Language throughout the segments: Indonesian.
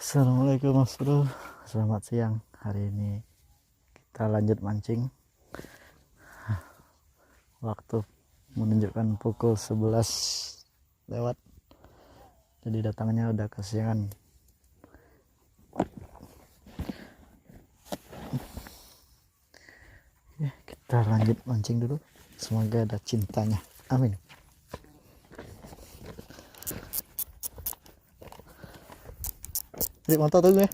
Assalamualaikum Mas Bro, selamat siang. Hari ini kita lanjut mancing. Waktu menunjukkan pukul 11 lewat, jadi datangnya udah kesiangan. Kita lanjut mancing dulu, semoga ada cintanya, amin. Jadi mantap tuh gue.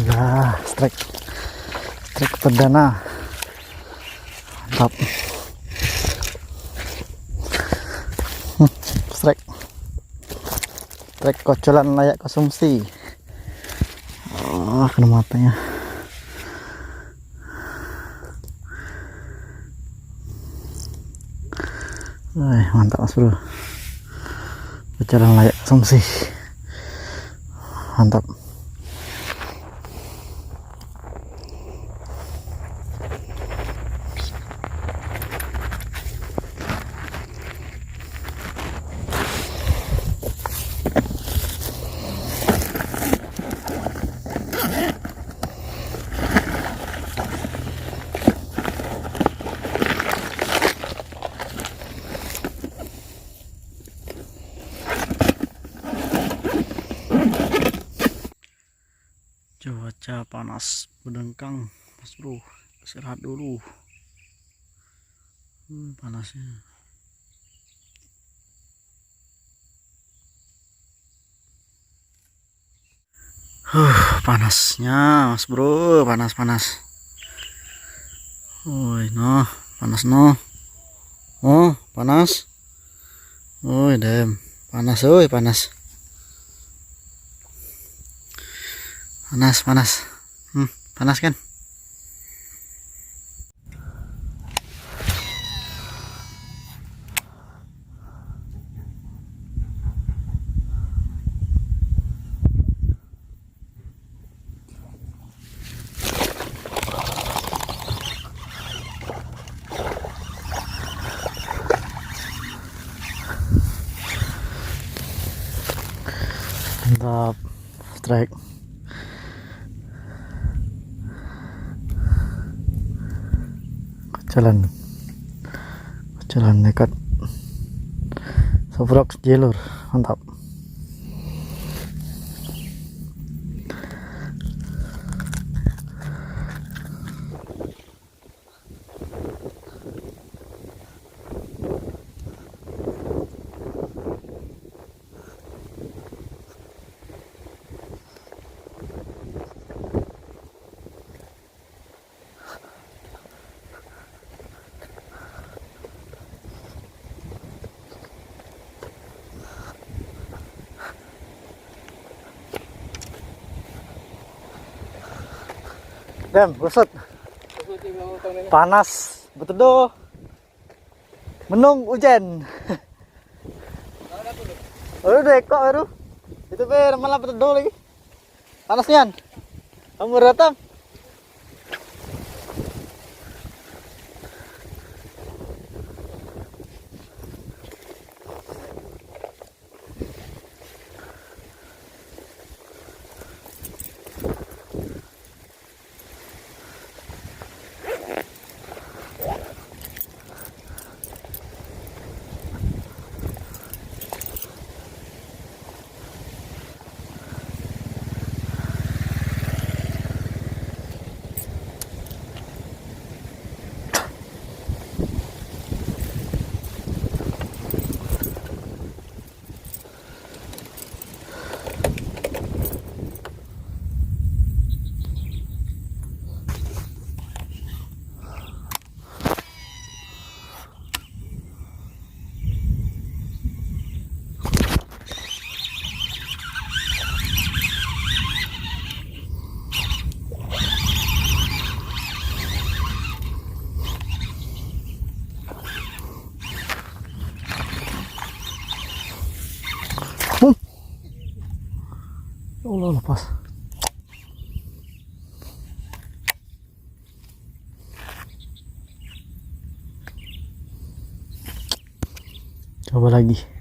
Ya, strike perdana, mantap. strike kocolan layak konsumsi. Kena matanya. Mantap Mas Bro, kocolan layak konsumsi, mantap. Cuaca panas berdengkang Mas Bro, istirahat dulu. Panasnya. Panasnya Mas Bro, panas. Woi, noh, panas noh. Oh, panas. Woi, dem, panas, woi, panas. Panas. Panas kan? Mantap, strike. Kocolan nekat. Sobrok jalur, mantap. Dem, gosot. Panas, betul. Menung hujan. Oh, udah kok baru. Itu malah betul lagi. Panas nian. Kamu datang. Allah, lepas. Coba lagi.